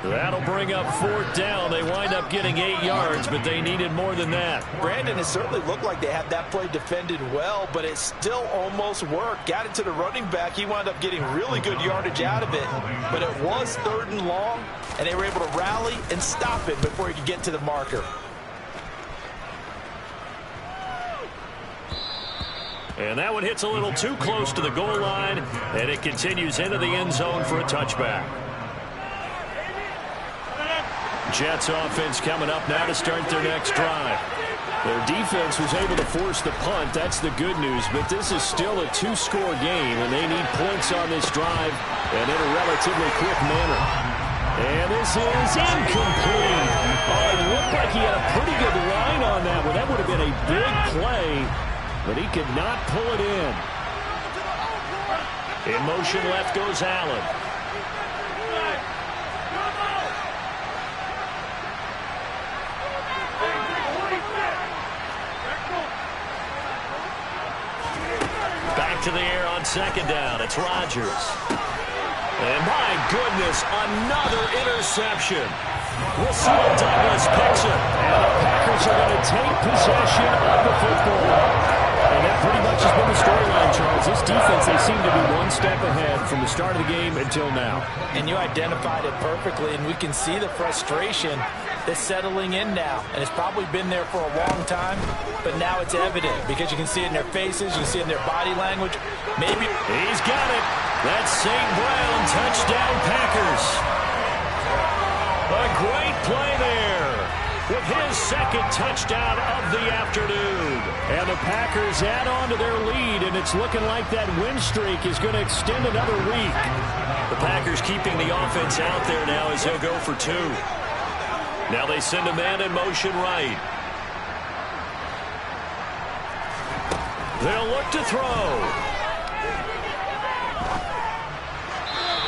That'll bring up 4th down. They wind up getting 8 yards, but they needed more than that. Brandon, it certainly looked like they had that play defended well, but it still almost worked. Got it to the running back. He wound up getting really good yardage out of it, but it was 3rd and long, and they were able to rally and stop it before he could get to the marker. And that one hits a little too close to the goal line, and it continues into the end zone for a touchback. Jets offense coming up now to start their next drive. Their defense was able to force the punt. That's the good news. But this is still a 2-score game, and they need points on this drive and in a relatively quick manner. And this is incomplete. Oh, it looked like he had a pretty good line on that one. That would have been a big play, but he could not pull it in. In motion left goes Allen. Back to the air on 2nd down. It's Rodgers. And my goodness, another interception. We'll see if Douglas picks it. And the Packers are going to take possession of the football. And that pretty much has been the storyline, Charles. This defense, they seem to be one step ahead from the start of the game until now. And you identified it perfectly, and we can see the frustration that's settling in now. And it's probably been there for a long time, but now it's evident because you can see it in their faces, you can see it in their body language. Maybe he's got it. That's St. Brown, touchdown Packers. A great play there with his 2nd touchdown of the afternoon. And the Packers add on to their lead, and it's looking like that win streak is going to extend another week. The Packers keeping the offense out there now as he'll go for 2. Now they send a man in motion right. They'll look to throw.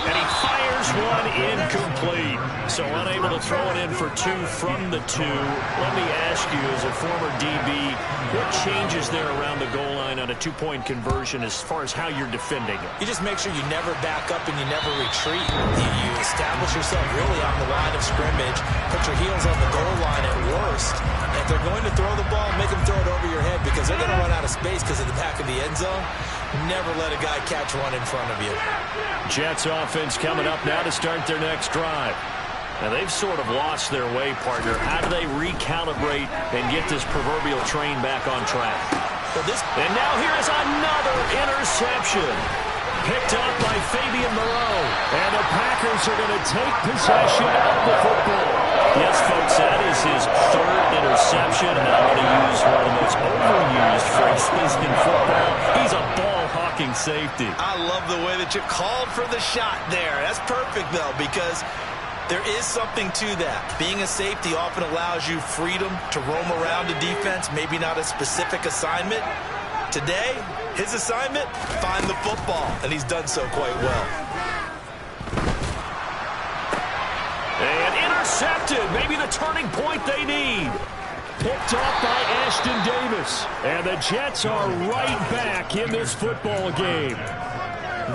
And he fires one incomplete. So unable to throw it in for 2 from the 2. Let me ask you, as a former DB, what changes there around the goal line on a 2-point conversion as far as how you're defending it? You just make sure you never back up and you never retreat. You establish yourself really on the line of scrimmage, put your heels on the goal line at worst. And if they're going to throw the ball, make them throw it over your head because they're going to run out of space because of the back of the end zone. Never let a guy catch one in front of you. Jets offense coming up now to start their next drive. Now, they've sort of lost their way, partner. How do they recalibrate and get this proverbial train back on track? And now here is another interception. Picked up by Fabian Moreau. And the Packers are going to take possession of the football. Yes, folks, that is his 3rd interception. And I'm going to use one of the most overused phrases in football. He's a ball-hawking safety. I love the way that you called for the shot there. That's perfect, though, because there is something to that. Being a safety often allows you freedom to roam around a defense, maybe not a specific assignment. Today, his assignment, find the football, and he's done so quite well. And intercepted, maybe the turning point they need. Picked off by Ashton Davis. And the Jets are right back in this football game.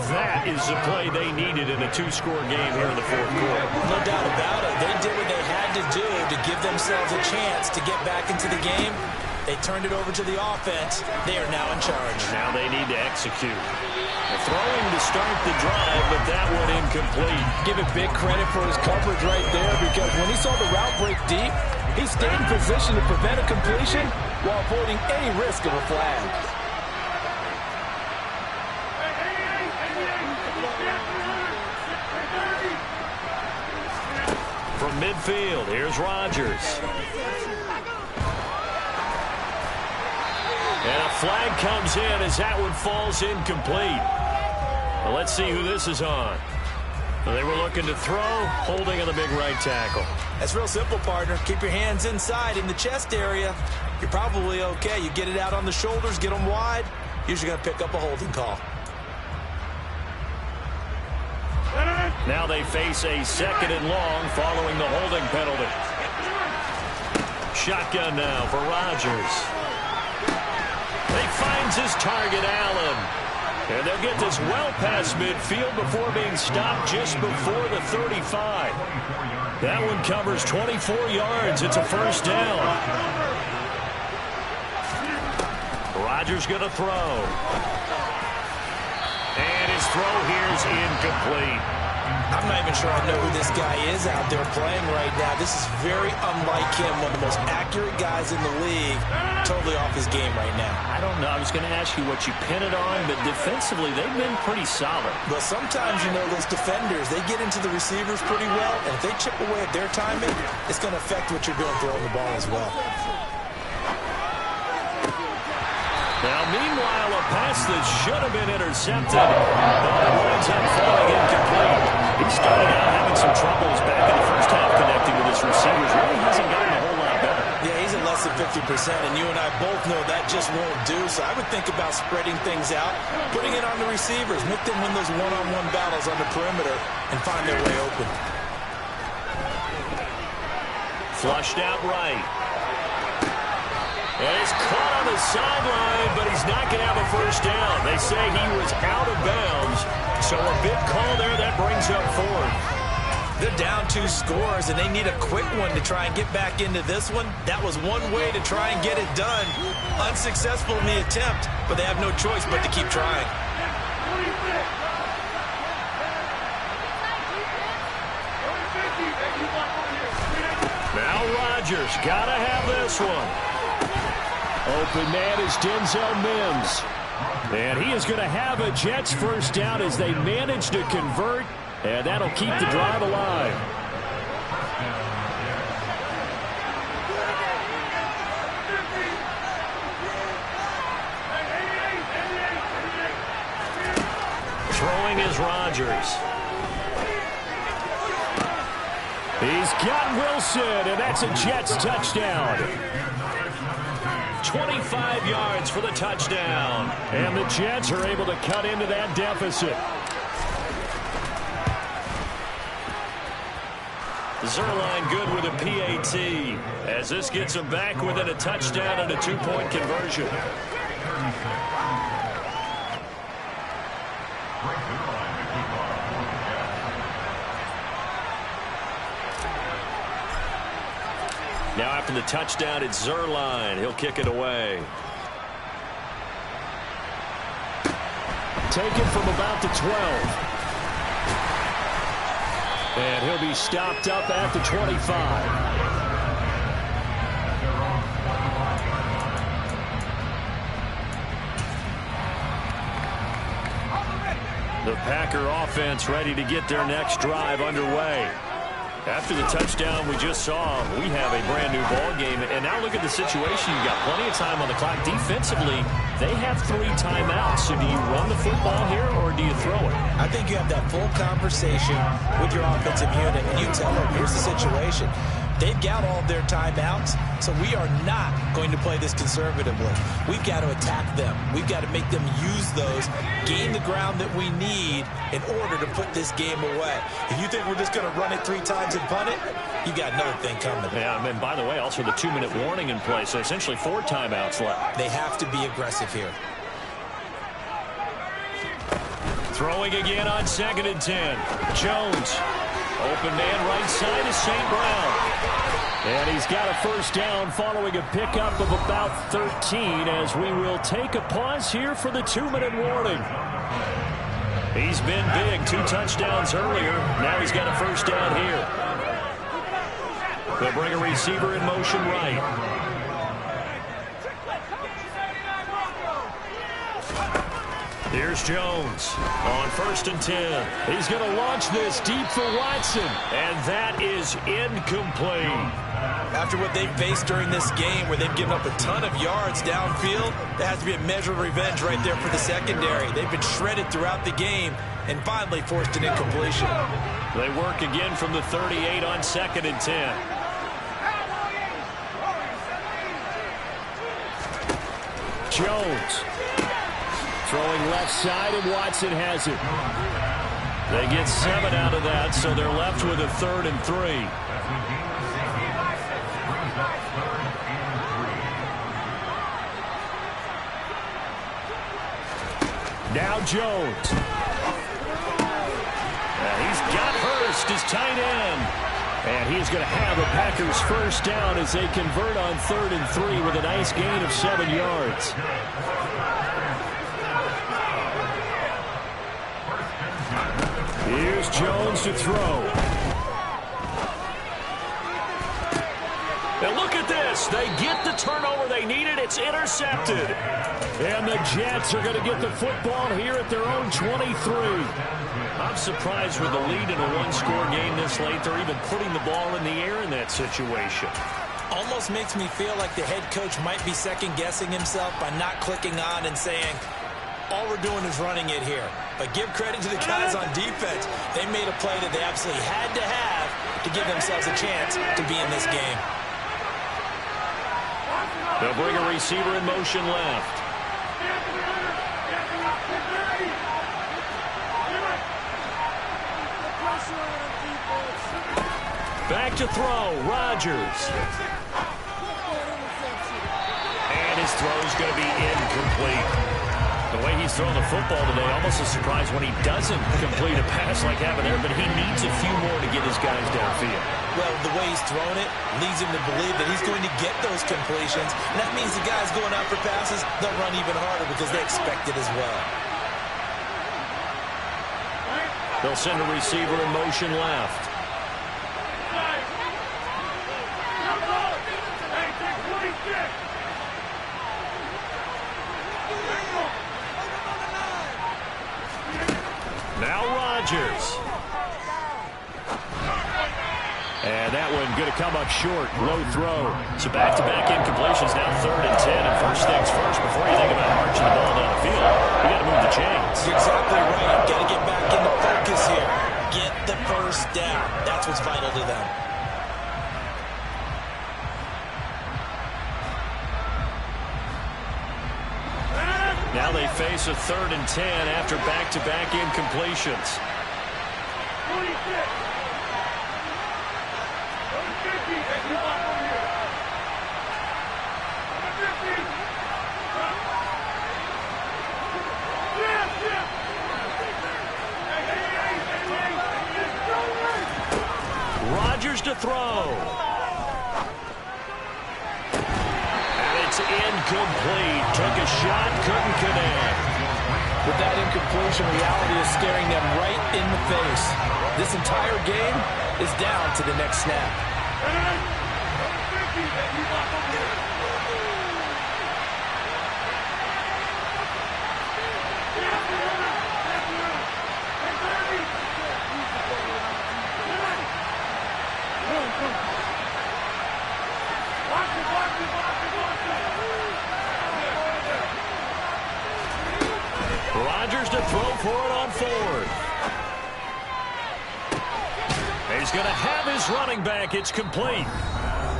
That is the play they needed in a 2-score game here in the 4th quarter. No doubt about it. They did what they had to do to give themselves a chance to get back into the game. They turned it over to the offense. They are now in charge. Now they need to execute. Throwing to start the drive, but that one incomplete. Give it big credit for his coverage right there because when he saw the route break deep, he stayed in position to prevent a completion while avoiding any risk of a flag. From midfield, here's Rodgers. And a flag comes in as that one falls incomplete. Well, let's see who this is on. They were looking to throw, holding on the big right tackle. That's real simple, partner. Keep your hands inside in the chest area. You're probably okay. You get it out on the shoulders, get them wide. Usually going to pick up a holding call. Now they face a 2nd and long following the holding penalty. Shotgun now for Rodgers. He finds his target, Allen. And they'll get this well past midfield before being stopped just before the 35. That one covers 24 yards. It's a first down. Rodgers going to throw. And his throw here is incomplete. I'm not even sure I know who this guy is out there playing right now. This is very unlike him, one of the most accurate guys in the league. Totally off his game right now. I don't know. I was going to ask you what you pin it on, but defensively, they've been pretty solid. But sometimes, you know, those defenders, they get into the receivers pretty well, and if they chip away at their timing, it's going to affect what you're doing throwing the ball as well. Now, meanwhile, a pass that should have been intercepted, but it winds up falling incomplete. He started out having some troubles back in the first half connecting with his receivers. Really hasn't gotten a whole lot better. Yeah, he's at less than 50%, and you and I both know that just won't do. So I would think about spreading things out, putting it on the receivers, make them win those one-on-one battles on the perimeter, and find their way open. Flushed out right. And he's caught on the sideline, but he's not going to have a first down. They say he was out of bounds, so a big call there that brings up 4th. They're down 2 scores, and they need a quick one to try and get back into this one. That was one way to try and get it done. Unsuccessful in the attempt, but they have no choice but to keep trying. Now Rodgers got to have this one. Open man is Denzel Mims. And he is going to have a Jets first down as they manage to convert, and that'll keep the drive alive. Throwing is Rodgers. He's got Wilson, and that's a Jets touchdown. 25 yards for the touchdown. And the Jets are able to cut into that deficit. Zuerlein good with a PAT as this gets him back within a touchdown and a 2-point conversion. Now after the touchdown, it's Zuerlein. He'll kick it away. Taken from about the 12. And he'll be stopped up at the 25. The Packer offense ready to get their next drive underway. After the touchdown we just saw, we have a brand new ball game. And now look at the situation. You've got plenty of time on the clock. Defensively, they have 3 timeouts. So do you run the football here or do you throw it? I think you have that full conversation with your offensive unit, and you tell them, here's the situation. They've got all their timeouts, so we are not going to play this conservatively. We've got to attack them. We've got to make them use those, gain the ground that we need in order to put this game away. If you think we're just going to run it 3 times and punt it, you got another thing coming. Yeah, and by the way, also the 2-minute warning in play, so essentially 4 timeouts left. They have to be aggressive here. Throwing again on 2nd and 10. Jones. Open man right side is St. Brown. And he's got a first down following a pickup of about 13 as we will take a pause here for the 2-minute warning. He's been big. 2 touchdowns earlier. Now he's got a first down here. They'll bring a receiver in motion right. Here's Jones on 1st and 10. He's going to launch this deep for Watson, and that is incomplete. After what they've faced during this game, where they've given up a ton of yards downfield, that has to be a measure of revenge right there for the secondary. They've been shredded throughout the game and finally forced an incompletion. They work again from the 38 on 2nd and 10. Jones throwing left side, and Watson has it. They get 7 out of that, so they're left with a 3rd and 3. Now Jones. He's got Hurst, his tight end. And he's going to have the Packers first down as they convert on 3rd and 3 with a nice gain of 7 yards. Here's Jones to throw. And look at this. They get the turnover they needed. It's intercepted. And the Jets are going to get the football here at their own 23. I'm surprised with the lead in a one-score game this late. They're even putting the ball in the air in that situation. Almost makes me feel like the head coach might be second-guessing himself by not clicking on and saying, all we're doing is running it here. But give credit to the guys on defense. They made a play that they absolutely had to have to give themselves a chance to be in this game. They'll bring a receiver in motion left. Back to throw, Rodgers. And his throw's going to be incomplete. The way he's throwing the football today, almost a surprise when he doesn't complete a pass like happened there, but he needs a few more to get his guys downfield. Well, the way he's thrown it leads him to believe that he's going to get those completions. And that means the guys going out for passes, they'll run even harder because they expect it as well. They'll send a receiver in motion left. Now Rodgers. And that one going to come up short. Low throw. So back-to-back incompletions. Now 3rd and 10. And first things first, before you think about marching the ball down the field, you got to move the chains. You're exactly right. Got to get back into focus here. Get the first down. That's what's vital to them. Now they face a 3rd and 10 after back-to-back incompletions. Rodgers to throw. It's incomplete. Took a shot, couldn't connect. With that incompletion, reality is staring them right in the face. This entire game is down to the next snap. Rodgers to throw for it on 4th. He's going to have his running back. It's complete.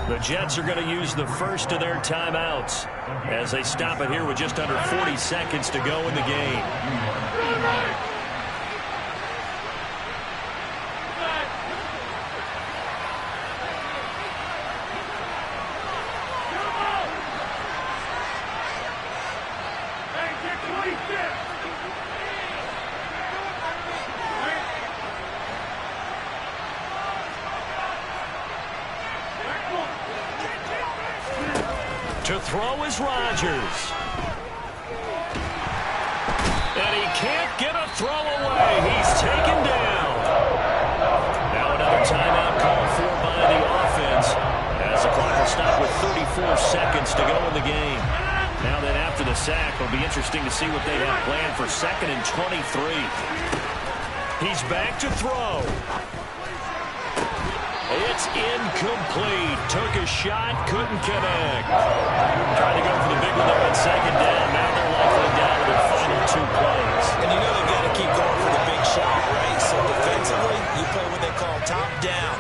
The Jets are going to use the first of their timeouts as they stop it here with just under 40 seconds to go in the game. To throw is Rodgers. And he can't get a throw away. He's taken down. Now another timeout called for by the offense as the clock will stop with 34 seconds to go in the game. Now then after the sack, it'll be interesting to see what they have planned for 2nd and 23. He's back to throw. It's incomplete. Took a shot, couldn't connect. Trying to go for the big one there on second down. Now they're likely down to their final 2 plays. And you know they've got to keep going for the big shot, right? So defensively, you play what they call top down.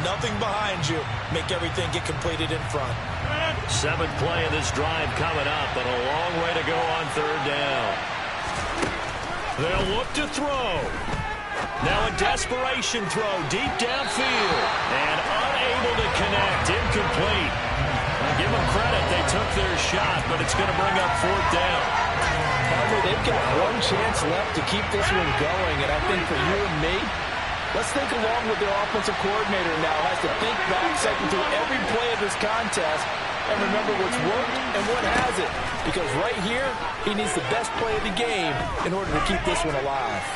Nothing behind you. Make everything get completed in front. 7th play of this drive coming up, and a long way to go on 3rd down. They'll look to throw. Now a desperation throw deep downfield. And unable to connect. Incomplete. Give them credit. They took their shot, but it's going to bring up 4th down. However, they've got one chance left to keep this one going. And I think for you and me, let's think along with their offensive coordinator now. Has to think back, cycle through every play of this contest, and remember what's worked and what hasn't. Because right here, he needs the best play of the game in order to keep this one alive.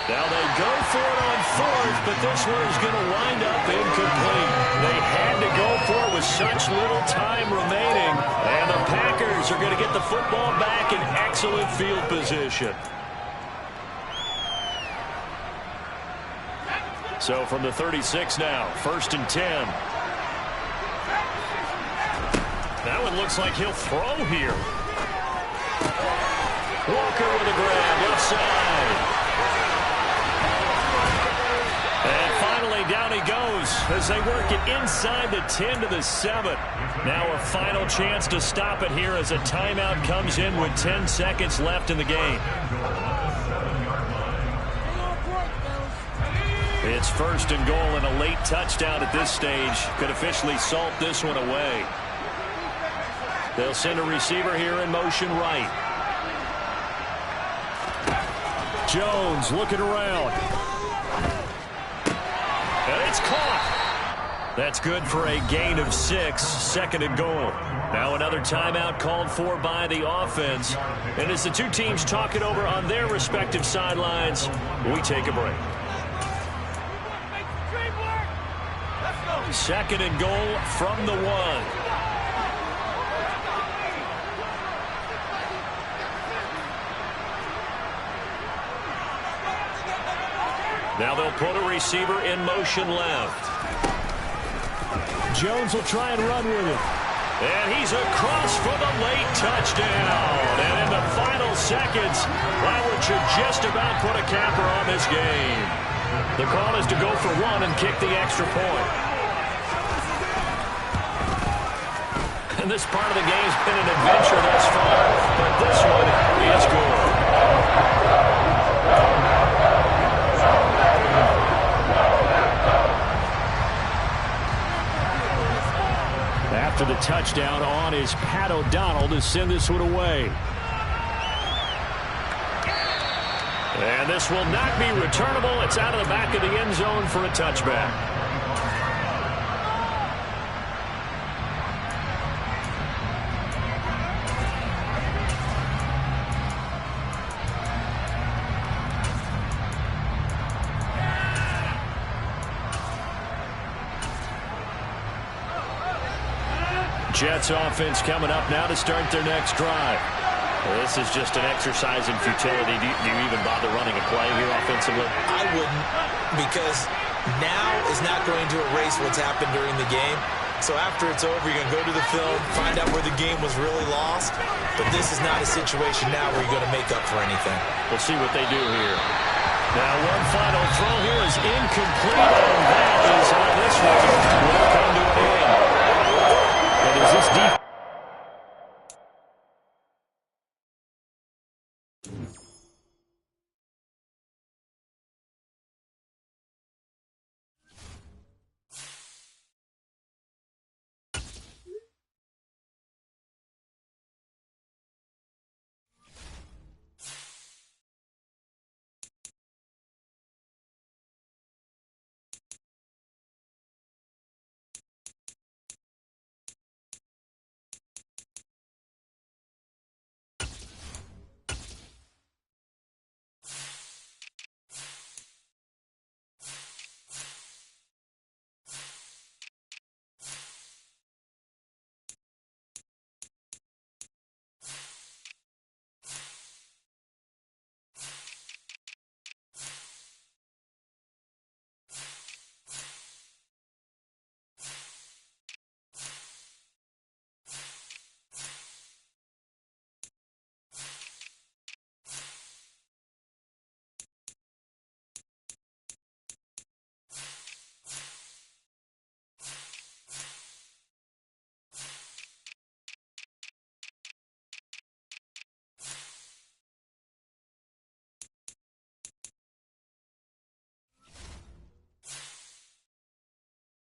Now they go for it on 4th, but this one is going to wind up incomplete. They had to go for it with such little time remaining. And the Packers are going to get the football back in excellent field position. So from the 36 now, 1st and 10. That one looks like he'll throw here. Walker with a grab, left side. And finally, down he goes as they work it inside the 10 to the 7. Now a final chance to stop it here as a timeout comes in with 10 seconds left in the game. It's 1st and goal, and a late touchdown at this stage could officially salt this one away. They'll send a receiver here in motion right. Jones looking around. And it's caught. That's good for a gain of 6, 2nd and goal. Now another timeout called for by the offense. And as the two teams talk it over on their respective sidelines, we take a break. 2nd and goal from the 1. Now they'll put a receiver in motion left. Jones will try and run with it. And he's across for the late touchdown. And in the final seconds, Howard should just about put a capper on this game. The call is to go for 1 and kick the extra point. And this part of the game's been an adventure thus far, but this one is good. After the touchdown, on is Pat O'Donnell to send this one away. And this will not be returnable. It's out of the back of the end zone for a touchback. Jets offense coming up now to start their next drive. Well, this is just an exercise in futility. Do you even bother running a play here offensively? I wouldn't, because now is not going to erase what's happened during the game. So after it's over, you're going to go to the film, find out where the game was really lost. But this is not a situation now where you're going to make up for anything. We'll see what they do here. Now one final throw here is incomplete, and that is how this one will come